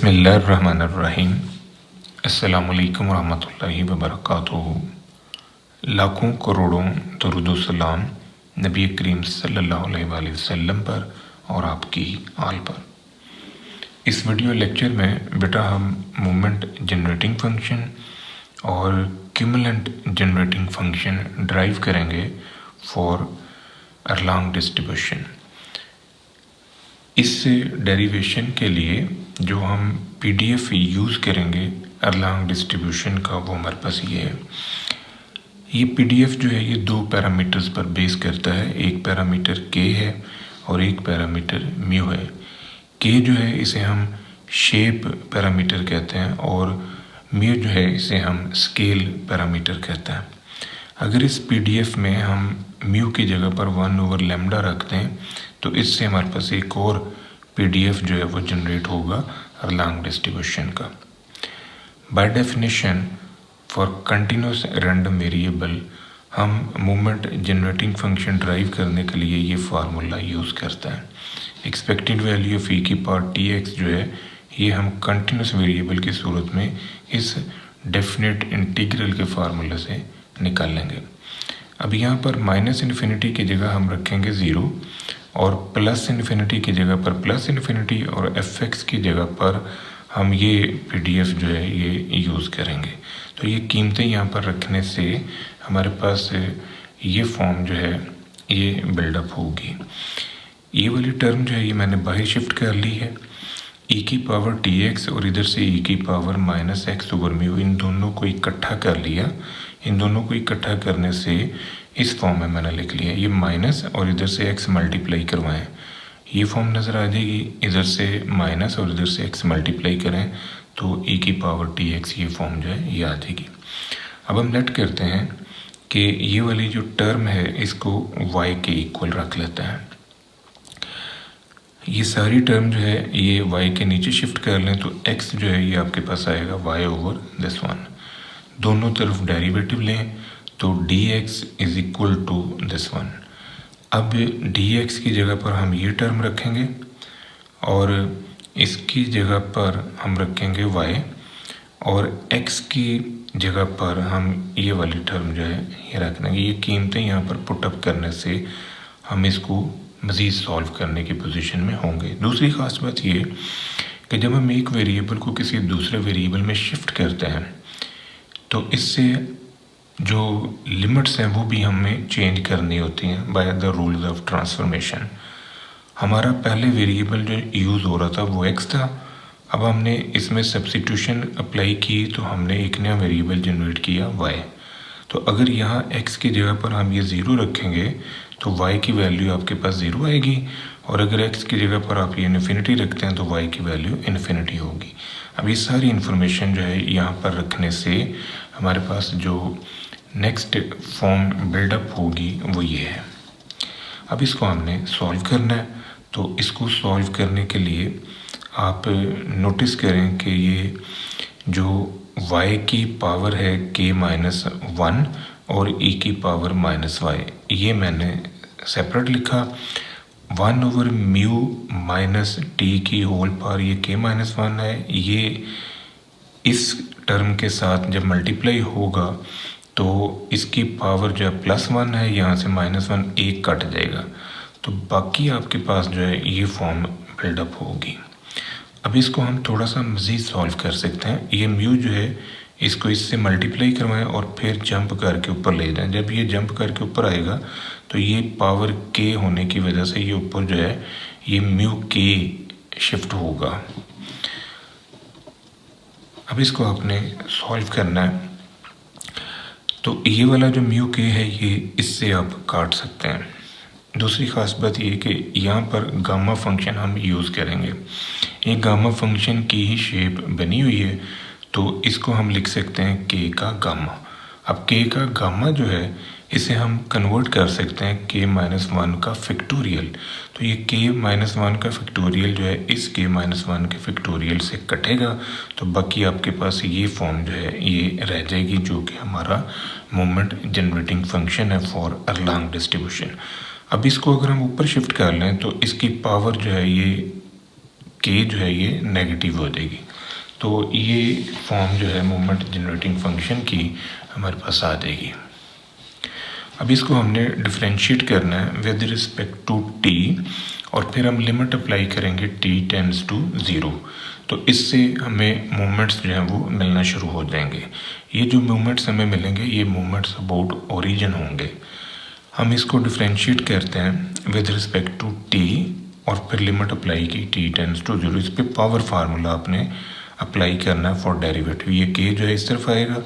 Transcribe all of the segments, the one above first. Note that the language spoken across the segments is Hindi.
बिस्मिल्लाहिर्रहमानिर्रहीम। अस्सलामुअलैकुम रहमतुल्लाहि वबरकातुहू। लाखों करोड़ों दरूद व सलाम नबी करीम सल्लल्लाहु अलैहि वसल्लम पर और आपकी आल पर। इस वीडियो लेक्चर में बेटा हम मोमेंट जनरेटिंग फंक्शन और क्यूमुलेंट जनरेटिंग फंक्शन ड्राइव करेंगे फॉर अरलांग डिस्ट्रीब्यूशन। इस डेरिवेशन के लिए जो हम पीडीएफ यूज़ करेंगे अरलांग डिस्ट्रीब्यूशन का, वो हमारे पास ये है। ये पीडीएफ जो है ये दो पैरामीटर्स पर बेस करता है। एक पैरामीटर के है और एक पैरामीटर म्यू है। के जो है इसे हम शेप पैरामीटर कहते हैं और म्यू जो है इसे हम स्केल पैरामीटर कहते हैं। अगर इस पीडीएफ में हम म्यू की जगह पर 1/λ रख दें तो इससे हमारे पास एक और पीडीएफ जो है वो जनरेट होगा अरलांग डिस्ट्रीब्यूशन का। By definition for continuous random variable हम मोमेंट जनरेटिंग फंक्शन ड्राइव करने के लिए ये फार्मूला यूज़ करते हैं। एक्सपेक्टेड वैल्यू ऑफ ई की पावर टी एक्स जो है ये हम कंटिन्यूस वेरिएबल की सूरत में इस डेफिनेट इंटीग्रल के फार्मूले से निकालेंगे। अब यहाँ पर -∞ की जगह हम रखेंगे 0 और +∞ की जगह पर +∞ और fx की जगह पर हम ये पीडीएफ जो है ये यूज़ करेंगे। तो ये कीमतें यहाँ पर रखने से हमारे पास ये फॉर्म जो है ये बिल्डअप होगी। ये वाली टर्म जो है ये मैंने बाहर शिफ्ट कर ली है। e की पावर tx और इधर से e की पावर -x/μ, इन दोनों को इकट्ठा कर लिया। इन दोनों को इकट्ठा करने से इस फॉर्म में मैंने लिख लिया। ये माइनस और इधर से x मल्टीप्लाई करवाएं, ये फॉर्म नज़र आ जाएगी। इधर से माइनस और इधर से x मल्टीप्लाई करें तो e की पावर tx ये फॉर्म जो है ये आ जाएगी। अब हम लेट करते हैं कि ये वाली जो टर्म है इसको y के इक्वल रख लेते हैं। ये सारी टर्म जो है ये y के नीचे शिफ्ट कर लें तो x जो है ये आपके पास आएगा y/(this1). दोनों तरफ डेरिवेटिव लें तो dx = this1। अब dx की जगह पर हम ये टर्म रखेंगे और इसकी जगह पर हम रखेंगे y और x की जगह पर हम ये वाली टर्म जो है ये रख देंगे। ये कीमतें यहाँ पर पुटअप करने से हम इसको मज़ीद सॉल्व करने की पोजीशन में होंगे। दूसरी ख़ास बात ये कि जब हम एक वेरिएबल को किसी दूसरे वेरिएबल में शिफ्ट करते हैं तो इससे जो लिमिट्स हैं वो भी हमें चेंज करनी होती हैं by the rules of transformation. हमारा पहले वेरिएबल जो यूज़ हो रहा था वो x था। अब हमने इसमें सब्स्टिट्यूशन अप्लाई की तो हमने एक नया वेरिएबल जनरेट किया y। तो अगर यहाँ x की जगह पर हम ये 0 रखेंगे तो y की वैल्यू आपके पास 0 आएगी और अगर x की जगह पर आप ये इन्फिनिटी रखते हैं तो y की वैल्यू इन्फिनिटी होगी। अब ये सारी इन्फॉर्मेशन जो है यहाँ पर रखने से हमारे पास जो नेक्स्ट फॉर्म बिल्डअप होगी वो ये है। अब इसको हमने सॉल्व करना है। तो इसको सॉल्व करने के लिए आप नोटिस करें कि ये जो y की पावर है k-1 और e की पावर -y, ये मैंने सेपरेट लिखा। 1/μ t की होल पावर ये k-1 है। ये इस टर्म के साथ जब मल्टीप्लाई होगा तो इसकी पावर जो है +1 है, यहाँ से -1 एक कट जाएगा तो बाकी आपके पास जो है ये फॉर्म बिल्डअप होगी। अब इसको हम थोड़ा सा मज़ीद सॉल्व कर सकते हैं। ये म्यू जो है इसको इससे मल्टीप्लाई करवाएं और फिर जंप करके ऊपर ले जाएं। जब ये जंप करके ऊपर आएगा तो ये पावर के होने की वजह से ये ऊपर जो है ये म्यू के शिफ्ट होगा। अब इसको आपने सॉल्व करना है। तो ये वाला जो म्यू के है ये इससे आप काट सकते हैं। दूसरी ख़ास बात ये कि यहाँ पर गामा फंक्शन हम यूज़ करेंगे। ये गामा फंक्शन की ही शेप बनी हुई है तो इसको हम लिख सकते हैं के का गामा। अब के का गामा जो है इसे हम कन्वर्ट कर सकते हैं k-1 का फैक्टोरियल। तो ये k-1 का फैक्टोरियल जो है इस k-1 के फैक्टोरियल से कटेगा तो बाकी आपके पास ये फॉर्म जो है ये रह जाएगी जो कि हमारा मोमेंट जनरेटिंग फंक्शन है फॉर अरलांग डिस्ट्रीब्यूशन। अब इसको अगर हम ऊपर शिफ्ट कर लें तो इसकी पावर जो है ये k जो है ये नेगेटिव हो जाएगी। तो ये फॉर्म जो है मोमेंट जनरेटिंग फंक्शन की हमारे पास आ जाएगी। अब इसको हमने डिफ्रेंशिएट करना है विद रिस्पेक्ट टू टी, और फिर हम लिमिट अप्लाई करेंगे t टेंड्स टू 0। तो इससे हमें मोमेंट्स जो हैं वो मिलना शुरू हो जाएंगे। ये जो मोमेंट्स हमें मिलेंगे ये मोमेंट्स अबाउट ओरिजिन होंगे। हम इसको डिफ्रेंशिएट करते हैं विद रिस्पेक्ट टू t, और फिर लिमिट अप्लाई की t टेंड्स टू 0। इस पर पावर फार्मूला आपने अप्लाई करना है फॉर डेरिवेटिव। ये k जो है इस तरफ आएगा,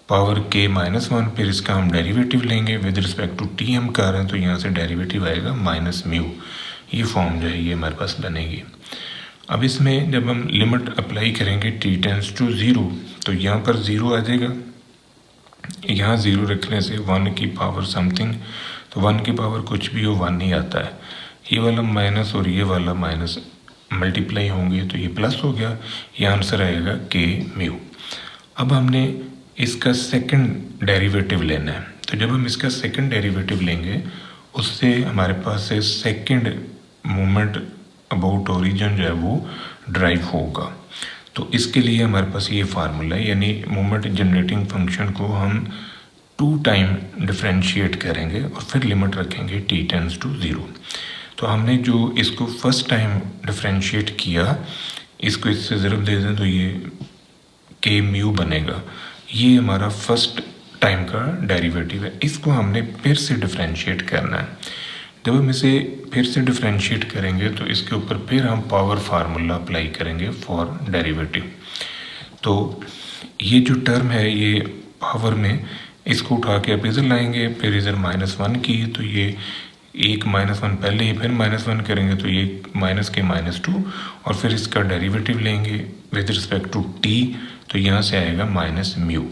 पावर k-1, फिर इसका हम डेरिवेटिव लेंगे विद रिस्पेक्ट टू t हम कर रहे हैं, तो यहाँ से डेरिवेटिव आएगा -μ। ये फॉर्म जो है ये हमारे पास बनेगी। अब इसमें जब हम लिमिट अप्लाई करेंगे t टेंड्स टू 0, तो यहाँ पर 0 आ जाएगा। यहाँ 0 रखने से 1 की पावर समथिंग, तो 1 की पावर कुछ भी हो 1 ही आता है। ये वाला माइनस और ये वाला माइनस मल्टीप्लाई होंगे तो ये प्लस हो गया। ये आंसर आएगा k-μ। अब हमने इसका सेकंड डेरिवेटिव लेना है, तो जब हम इसका सेकंड डेरिवेटिव लेंगे उससे हमारे पास से सेकंड मोमेंट अबाउट ओरिजिन जो है वो ड्राइव होगा। तो इसके लिए हमारे पास ये फार्मूला है, यानी मोमेंट जनरेटिंग फंक्शन को हम 2 टाइम डिफ्रेंशिएट करेंगे और फिर लिमिट रखेंगे t टेंड्स टू 0। तो हमने जो इसको फर्स्ट टाइम डिफ्रेंशिएट किया, इसको इससे ज़रूर दे दें तो ये k-μ बनेगा। ये हमारा फर्स्ट टाइम का डेरिवेटिव है। इसको हमने फिर से डिफ्रेंशिएट करना है। जब हम इसे फिर से डिफ्रेंशिएट करेंगे तो इसके ऊपर फिर हम पावर फार्मूला अप्लाई करेंगे फॉर डेरिवेटिव। तो ये जो टर्म है ये पावर में, इसको उठा के आप इधर लाएंगे, फिर इधर -1 की, तो ये एक -1 पहले ही, फिर -1 करेंगे तो ये माइनस के -2, और फिर इसका डेरिवेटिव लेंगे विद रिस्पेक्ट टू t, तो यहाँ से आएगा -μ।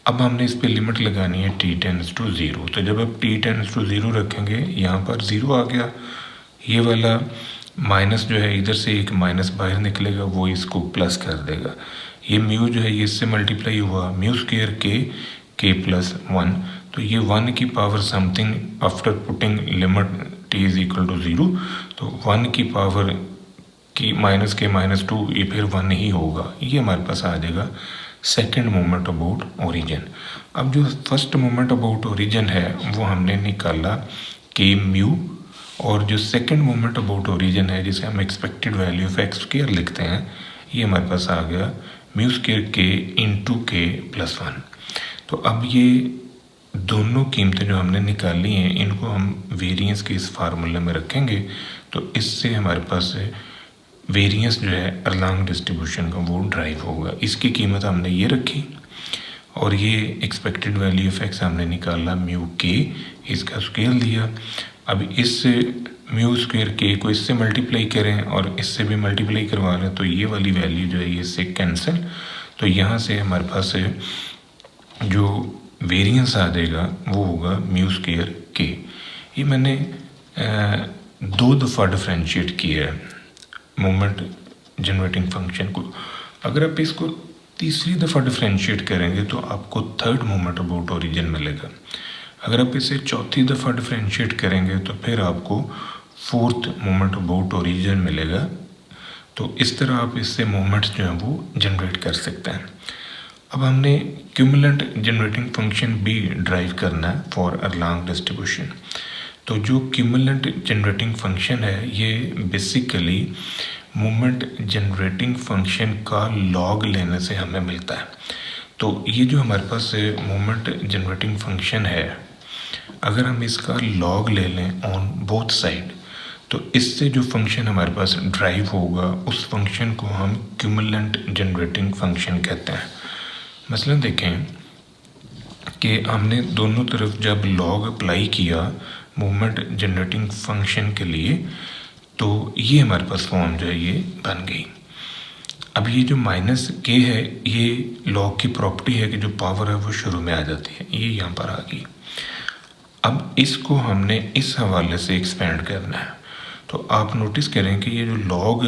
अब हमने इस पर लिमिट लगानी है t टेंड्स टू 0। तो जब आप t टेंड्स टू 0 रखेंगे, यहाँ पर 0 आ गया। ये वाला माइनस जो है इधर से एक माइनस बाहर निकलेगा, वो इसको प्लस कर देगा। ये μ जो है ये इससे मल्टीप्लाई हुआ, μ² k+1, तो ये 1 की power something after putting limit t is equal to 0, तो 1 की पावर की माइनस के -2, ये फिर 1 ही होगा। ये हमारे पास आ जाएगा सेकंड मोमेंट अबाउट ओरिजिन। अब जो फर्स्ट मोमेंट अबाउट ओरिजिन है वो हमने निकाला k-μ, और जो सेकंड मोमेंट अबाउट ओरिजिन है जिसे हम एक्सपेक्टेड वैल्यू ऑफ x² लिखते हैं, ये हमारे पास आ गया μ² k × k+1। तो अब ये दोनों कीमतें जो हमने निकाली हैं इनको हम वेरिएंस के इस फार्मूले में रखेंगे, तो इससे हमारे पास वेरिएंस जो है अलोंग डिस्ट्रीब्यूशन का वो ड्राइव होगा। इसकी कीमत हमने ये रखी, और ये एक्सपेक्टेड वैल्यू ऑफ x हमने निकाला μk, इसका स्केल लिया। अब इस μ² k को इससे मल्टीप्लाई करें और इससे भी मल्टीप्लाई करवा लें, तो ये वाली वैल्यू जो है ये इससे कैंसिल, तो यहाँ से हमारे पास जो वेरिएंस आ जाएगा वो होगा μ² k। ये मैंने 2 दफ़ा डिफ्रेंशिएट किया है मोमेंट जनरेटिंग फंक्शन को। अगर आप इसको तीसरी दफ़ा डिफ्रेंशिएट करेंगे तो आपको थर्ड मोमेंट अबाउट ओरिजिन मिलेगा। अगर आप इसे चौथी दफ़ा डिफ्रेंशिएट करेंगे तो फिर आपको फोर्थ मोमेंट अबाउट ओरिजिन मिलेगा। तो इस तरह आप इससे मोमेंट्स जो हैं वो जनरेट कर सकते हैं। अब हमने क्यूमुलेंट जनरेटिंग फंक्शन भी ड्राइव करना है फॉर अलोंग डिस्ट्रीब्यूशन। तो जो क्यूमुलेंट जनरेटिंग फंक्शन है ये बेसिकली मोमेंट जनरेटिंग फंक्शन का लॉग लेने से हमें मिलता है। तो ये जो हमारे पास मोमेंट जनरेटिंग फंक्शन है, अगर हम इसका लॉग ले लें ऑन बोथ साइड, तो इससे जो फंक्शन हमारे पास ड्राइव होगा उस फंक्शन को हम क्यूमुलेंट जनरेटिंग फंक्शन कहते हैं। मसलन देखें कि हमने दोनों तरफ जब लॉग अप्लाई किया मोमेंट जनरेटिंग फंक्शन के लिए, तो ये हमारे पास फॉर्म जो है ये बन गई। अब ये जो -k है ये लॉग की प्रॉपर्टी है कि जो पावर है वो शुरू में आ जाती है, ये यहाँ पर आ गई। अब इसको हमने इस हवाले से एक्सपेंड करना है। तो आप नोटिस करें कि ये जो लॉग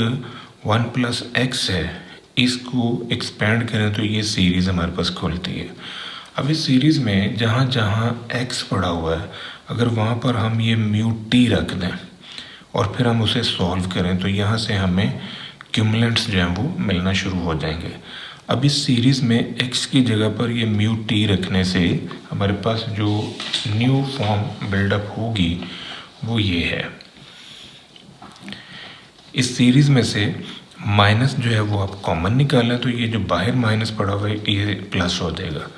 1 + x है इसको एक्सपेंड करें तो ये सीरीज़ हमारे पास खुलती है। अब इस सीरीज़ में जहाँ जहाँ x पड़ा हुआ है, अगर वहाँ पर हम ये μt रख दें और फिर हम उसे सॉल्व करें, तो यहाँ से हमें क्यूमुलेंट्स जो हैं वो मिलना शुरू हो जाएंगे। अब इस सीरीज़ में x की जगह पर ये म्यू टी रखने से हमारे पास जो न्यू फॉर्म बिल्डअप होगी वो ये है। इस सीरीज़ में से माइनस जो है वो आप कॉमन निकालें तो ये जो बाहर माइनस पड़ा हुआ है ये प्लस हो जाएगा,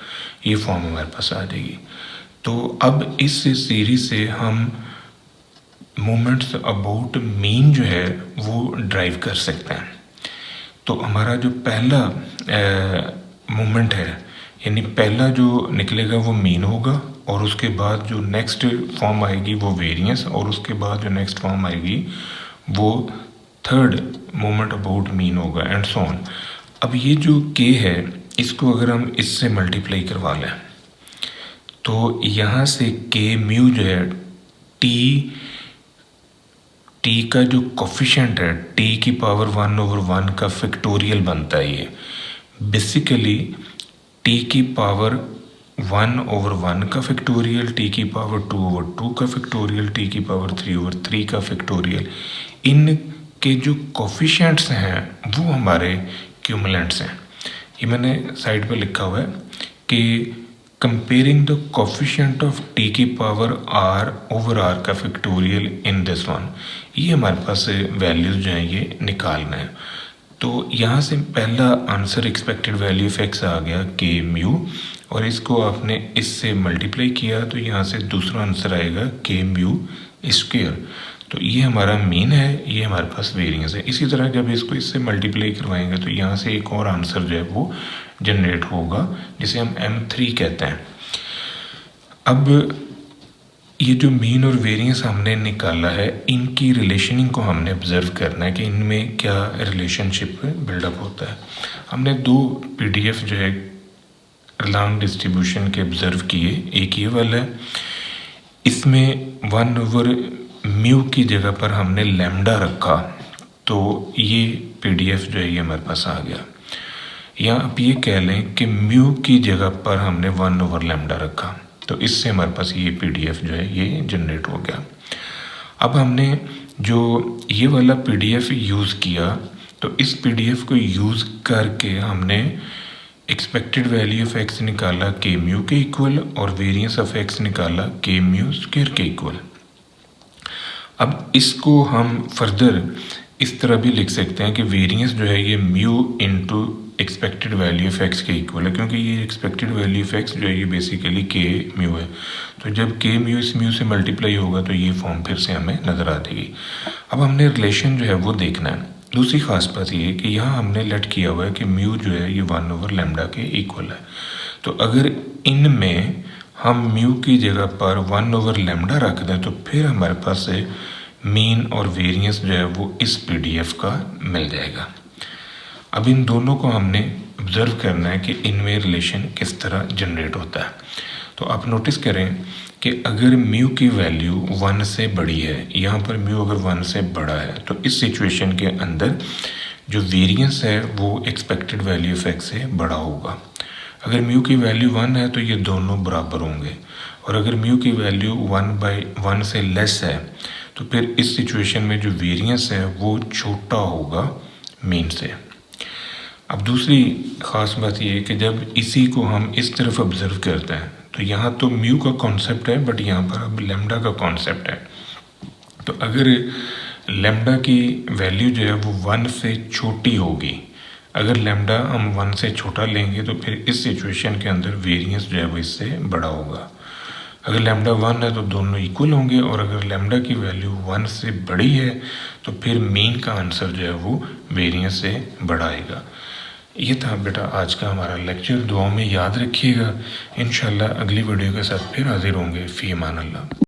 ये फॉर्म हमारे पास आ जाएगी। तो अब इस सीरीज़ से हम मोमेंट्स अबाउट मीन जो है वो ड्राइव कर सकते हैं। तो हमारा जो पहला मोमेंट है, यानी पहला जो निकलेगा वो मीन होगा, और उसके बाद जो नेक्स्ट फॉर्म आएगी वो वेरिएंस, और उसके बाद जो नेक्स्ट फॉर्म आएगी वो थर्ड मोमेंट अबाउट मीन होगा, एंड सो ऑन। अब ये जो के है इसको अगर हम इससे मल्टीप्लाई करवा लें तो यहाँ से के म्यू जो है टी का जो कोफिशिएंट है टी की पावर 1/1 का फैक्टोरियल बनता है। ये बेसिकली टी की पावर 1/1 का फैक्टोरियल, टी की पावर 2/2 का फैक्टोरियल, टी की पावर 3/3 का फैक्टोरियल, इन के जो कोफिशिएंट्स हैं वो हमारे क्यूमुलेंट्स हैं। ये मैंने साइड पे लिखा हुआ है कि comparing the coefficient of T की पावर r/r का फैक्टोरियल इन दिस वन, ये हमारे पास वैल्यूज जो हैं ये निकालना है। तो यहाँ से पहला answer expected value of x आ गया के म्यू, और इसको आपने इससे मल्टीप्लाई किया तो यहाँ से दूसरा आंसर आएगा के म्यू स्क्वायर। तो ये हमारा मीन है, ये हमारे पास वेरिएंस है। इसी तरह जब इसको इससे मल्टीप्लाई करवाएंगे तो यहाँ से एक और आंसर जो है वो जनरेट होगा जिसे हम M3 कहते हैं। अब ये जो मीन और वेरिएंस हमने निकाला है इनकी रिलेशनिंग को हमने ऑब्जर्व करना है कि इनमें क्या रिलेशनशिप बिल्डअप होता है। हमने दो PDF जो है लॉन्ग डिस्ट्रीब्यूशन के ऑब्जर्व किए। एक ये वाला है, इसमें 1/म्यू की जगह पर हमने लैम्डा रखा तो ये PDF जो है ये हमारे पास आ गया। या आप ये कह लें कि म्यू की जगह पर हमने 1/लैम्डा रखा तो इससे हमारे पास ये PDF जो है ये जनरेट हो गया। अब हमने जो ये वाला PDF यूज़ किया तो इस PDF को यूज़ करके हमने एक्सपेक्टेड वैल्यू ऑफ x निकाला के म्यू के इक्वल, और वेरिएंस ऑफ x निकाला के म्यू स्क्वायर के इक्वल। अब इसको हम फर्दर इस तरह भी लिख सकते हैं कि वेरिएंस जो है ये mu into expected value of x के इक्वल है, क्योंकि ये एक्सपेक्टेड वैल्यू ऑफ x जो है ये बेसिकली के म्यू है। तो जब के म्यू इस म्यू से मल्टीप्लाई होगा तो ये फॉर्म फिर से हमें नज़र आ जाएगी। अब हमने रिलेशन जो है वो देखना है। दूसरी खास बात ये है कि यहाँ हमने लेट किया हुआ है कि म्यू जो है ये 1/लैम्डा के इक्वल है। तो अगर इनमें हम म्यू की जगह पर 1/लैम्डा रख दें तो फिर हमारे पास से मीन और वेरिएंस जो है वो इस PDF का मिल जाएगा। अब इन दोनों को हमने ऑब्जर्व करना है कि इनमें रिलेशन किस तरह जनरेट होता है। तो आप नोटिस करें कि अगर म्यू की वैल्यू 1 से बड़ी है, यहाँ पर म्यू अगर 1 से बड़ा है तो इस सिचुएशन के अंदर जो वेरिएंस है वो एक्सपेक्टेड वैल्यू ऑफ x से बड़ा होगा। अगर म्यू की वैल्यू 1 है तो ये दोनों बराबर होंगे, और अगर म्यू की वैल्यू 1/1 से लेस है तो फिर इस सिचुएशन में जो वेरिएंस है वो छोटा होगा मीन से। अब दूसरी ख़ास बात ये है कि जब इसी को हम इस तरफ ऑब्जर्व करते हैं तो यहाँ तो म्यू का कॉन्सेप्ट है बट यहाँ पर अब लैम्डा का कॉन्सेप्ट है। तो अगर लैम्डा की वैल्यू जो है वो 1 से छोटी होगी, अगर लैम्डा हम 1 से छोटा लेंगे तो फिर इस सिचुएशन के अंदर वेरिएंस जो है वो इससे बड़ा होगा। अगर लैम्डा 1 है तो दोनों इक्वल होंगे, और अगर लैम्डा की वैल्यू 1 से बड़ी है तो फिर मीन का आंसर जो है वो वेरिएंस से बड़ा आएगा। ये था बेटा आज का हमारा लेक्चर। दुआओं में याद रखिएगा। इंशाल्लाह अगली वीडियो के साथ फिर हाजिर होंगे। फ़ी अमान अल्लाह।